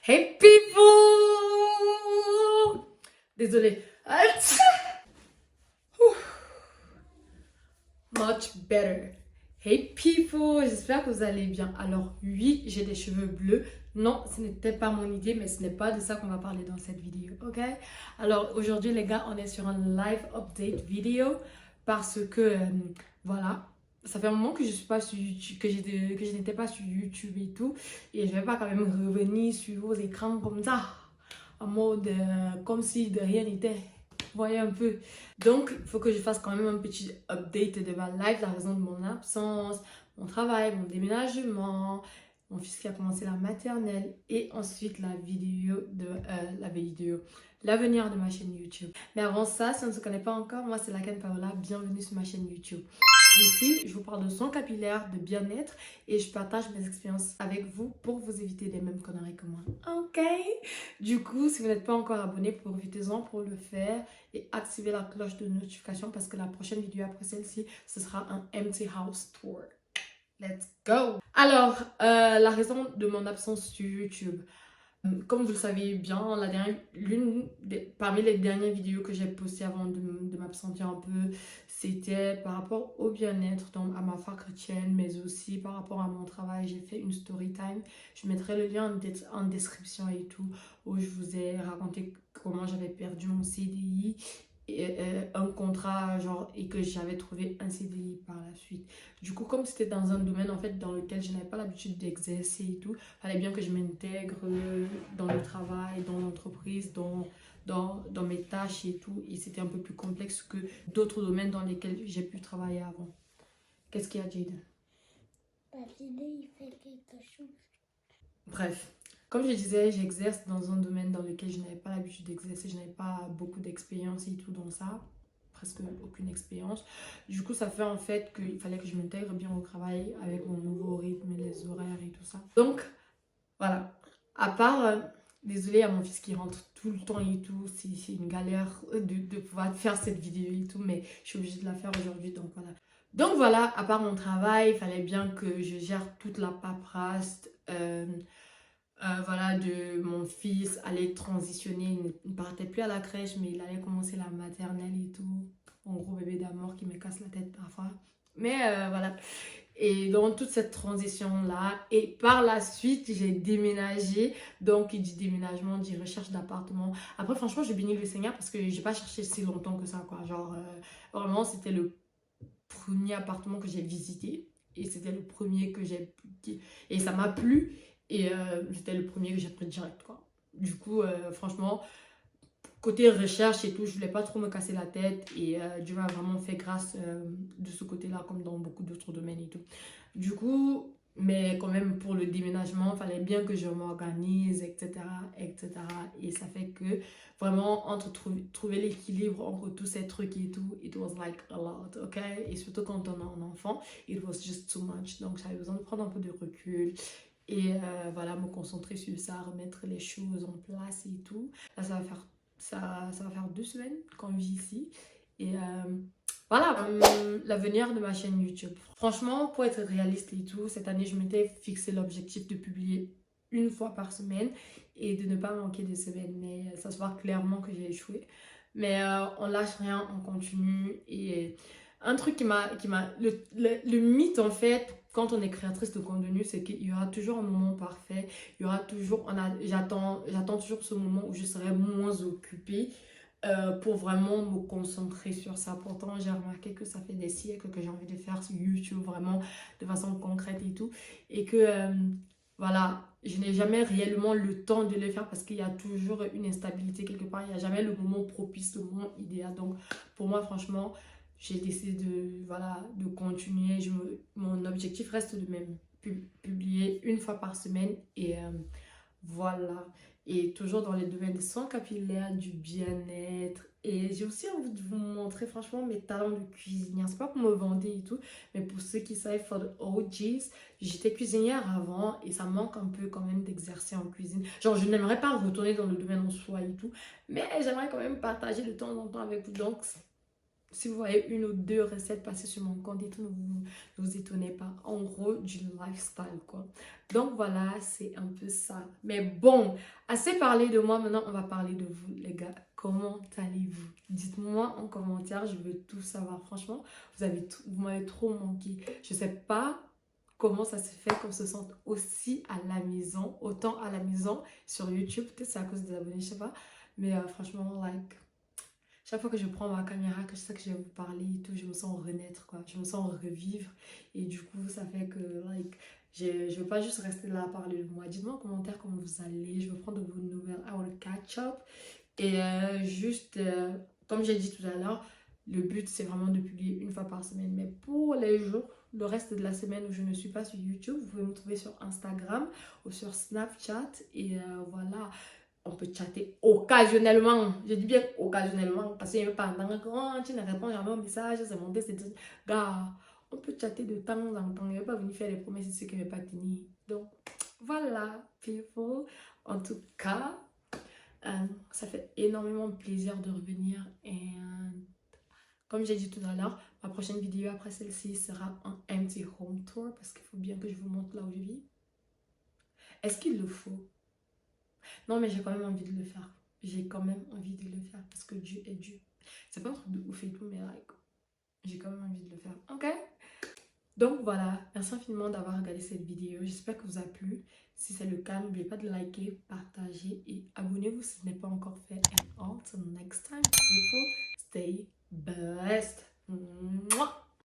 Hey people! Désolée. Much better. Hey people, j'espère que vous allez bien. Alors oui, j'ai des cheveux bleus. Non, ce n'était pas mon idée, mais ce n'est pas de ça qu'on va parler dans cette vidéo, ok? Alors aujourd'hui les gars, on est sur un live update vidéo parce que voilà, ça fait un moment que je suis pas sur YouTube, que je n'étais pas sur YouTube et tout, et je vais pas quand même revenir sur vos écrans comme ça, en mode comme si de rien n'était. Voyez un peu. Donc, il faut que je fasse quand même un petit update de ma life, la raison de mon absence, mon travail, mon déménagement, mon fils qui a commencé la maternelle et ensuite l'avenir de ma chaîne YouTube. Mais avant ça, si on ne se connaît pas encore, moi c'est Laken Paola, bienvenue sur ma chaîne YouTube. Ici, je vous parle de soins capillaires, de bien-être et je partage mes expériences avec vous pour vous éviter les mêmes conneries que moi. Ok? Du coup, si vous n'êtes pas encore abonné, profitez-en pour le faire et activez la cloche de notification parce que la prochaine vidéo après celle-ci, ce sera un empty house tour. Let's go! Alors, la raison de mon absence sur YouTube. Comme vous le savez bien, parmi les dernières vidéos que j'ai postées avant de m'absenter un peu, c'était par rapport au bien-être, donc à ma foi chrétienne, mais aussi par rapport à mon travail. J'ai fait une story time. Je mettrai le lien en description et tout, où je vous ai raconté comment j'avais perdu mon CDI et un contrat genre et que j'avais trouvé un CDI par la suite. Du coup, comme c'était dans un domaine en fait dans lequel je n'avais pas l'habitude d'exercer et tout, fallait bien que je m'intègre dans le travail, dans l'entreprise, dans mes tâches et tout. Et c'était un peu plus complexe que d'autres domaines dans lesquels j'ai pu travailler avant. Qu'est-ce qu'il y a, Jaden? Il fait quelque chose. Bref, comme je disais, j'exerce dans un domaine dans lequel je n'avais pas l'habitude d'exercer, je n'avais pas beaucoup d'expérience et tout dans ça, presque aucune expérience. Du coup, ça fait en fait qu'il fallait que je m'intègre bien au travail avec mon nouveau rythme et les horaires et tout ça. Donc, voilà. À part, désolée à mon fils qui rentre tout le temps et tout, c'est une galère de pouvoir faire cette vidéo et tout, mais je suis obligée de la faire aujourd'hui, donc voilà. Donc voilà, à part mon travail, il fallait bien que je gère toute la paperasse, voilà, de mon fils allait transitionner, il ne partait plus à la crèche, mais il allait commencer la maternelle et tout. Mon gros bébé d'amour qui me casse la tête parfois. Mais voilà. Et dans toute cette transition-là, et par la suite, j'ai déménagé. Donc, il dit déménagement, il dit recherche d'appartement. Après, franchement, je bénis le Seigneur parce que j'ai pas cherché si longtemps que ça, quoi. Genre, vraiment, c'était le premier appartement que j'ai visité. Et c'était le premier que j'ai... Et ça m'a plu. Et c'était le premier que j'ai pris direct, quoi. Du coup, franchement, côté recherche et tout, je voulais pas trop me casser la tête. Et Dieu m'a vraiment fait grâce de ce côté-là, comme dans beaucoup d'autres domaines et tout. Du coup, mais quand même, pour le déménagement, il fallait bien que je m'organise, etc., etc. Et ça fait que, vraiment, entre trouver l'équilibre entre tous ces trucs et tout, it was like a lot, ok? Et surtout quand on a un enfant, it was just too much. Donc, j'avais besoin de prendre un peu de recul. Et voilà, me concentrer sur ça, remettre les choses en place et tout. Là, ça va faire 2 semaines qu'on vit ici. Et voilà, l'avenir de ma chaîne YouTube. Franchement, pour être réaliste et tout, cette année, je m'étais fixé l'objectif de publier une fois par semaine et de ne pas manquer de semaines. Mais ça se voit clairement que j'ai échoué. Mais on lâche rien, on continue. Et un truc le mythe en fait, quand on est créatrice de contenu, c'est qu'il y aura toujours un moment parfait. Il y aura toujours, j'attends toujours ce moment où je serai moins occupée pour vraiment me concentrer sur ça. Pourtant, j'ai remarqué que ça fait des siècles que j'ai envie de faire sur YouTube vraiment de façon concrète et tout. Et que voilà, je n'ai jamais réellement le temps de le faire parce qu'il y a toujours une instabilité quelque part. Il n'y a jamais le moment propice, le moment idéal. Donc, pour moi, franchement, j'ai décidé voilà, de continuer. Mon objectif reste de même publier une fois par semaine et voilà. Et toujours dans les domaines des soins capillaires, du bien-être. Et j'ai aussi envie de vous montrer franchement mes talents de cuisinière. C'est pas pour me vanter et tout, mais pour ceux qui savent, for the OGs, j'étais cuisinière avant et ça me manque un peu quand même d'exercer en cuisine. Genre, je n'aimerais pas retourner dans le domaine en soi et tout, mais j'aimerais quand même partager de temps en temps avec vous. Donc, Si vous voyez une ou deux recettes passer sur mon compte et tout, ne vous étonnez pas. En gros, du lifestyle, quoi. Donc voilà, c'est un peu ça. Mais bon, assez parlé de moi. Maintenant, on va parler de vous, les gars. Comment allez-vous? Dites-moi en commentaire, je veux tout savoir. Franchement, vous m'avez trop manqué. Je sais pas comment ça se fait qu'on se sente aussi à la maison, autant à la maison sur YouTube. Peut-être c'est à cause des abonnés, je sais pas. Mais franchement, like... Chaque fois que je prends ma caméra, que je sais que je vais vous parler et tout, je me sens renaître, quoi. Je me sens revivre. Et du coup, ça fait que, like, je ne veux pas juste rester là à parler de moi. Dites-moi en commentaire comment vous allez. Je veux prendre de vos nouvelles. I want to catch up. Et juste, comme j'ai dit tout à l'heure, le but, c'est vraiment de publier une fois par semaine. Mais pour les jours, le reste de la semaine où je ne suis pas sur YouTube, vous pouvez me trouver sur Instagram ou sur Snapchat. Et voilà. On peut chatter occasionnellement. Je dis bien occasionnellement parce que pendant que tu ne réponds jamais au message, c'est monté, c'est tout. Gars, on peut chatter de temps en temps. Il ne va pas venir faire des promesses ce qui ne va pas tenir. Donc, voilà, people. En tout cas, ça fait énormément plaisir de revenir. Et comme j'ai dit tout à l'heure, ma prochaine vidéo après celle-ci sera un empty home tour parce qu'il faut bien que je vous montre là où je vis. Est-ce qu'il le faut? Non, mais j'ai quand même envie de le faire. J'ai quand même envie de le faire parce que Dieu est Dieu. C'est pas un truc de ouf et tout, mais like, j'ai quand même envie de le faire. Ok? Donc voilà, merci infiniment d'avoir regardé cette vidéo. J'espère que vous a plu. Si c'est le cas, n'oubliez pas de liker, partager et abonnez-vous si ce n'est pas encore fait. And until next time, people, stay blessed. Mouah.